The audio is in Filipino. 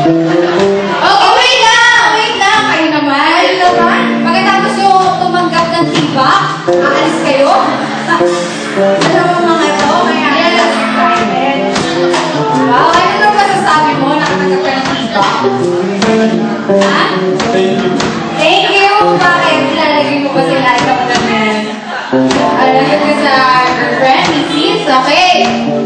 Okay, wait lang. Kayo naman. Pagkatapos yung tumanggap ng tibak, aalis kayo. Alam mo mga ito, kaya excited. Wow, ano na masasabi mo? Nakatanggap ka ng tibak? Ha? Thank you. Bakit? Lalagay mo ba sila ikaw na namin? Lalagay ko sa girlfriend, misis? Okay.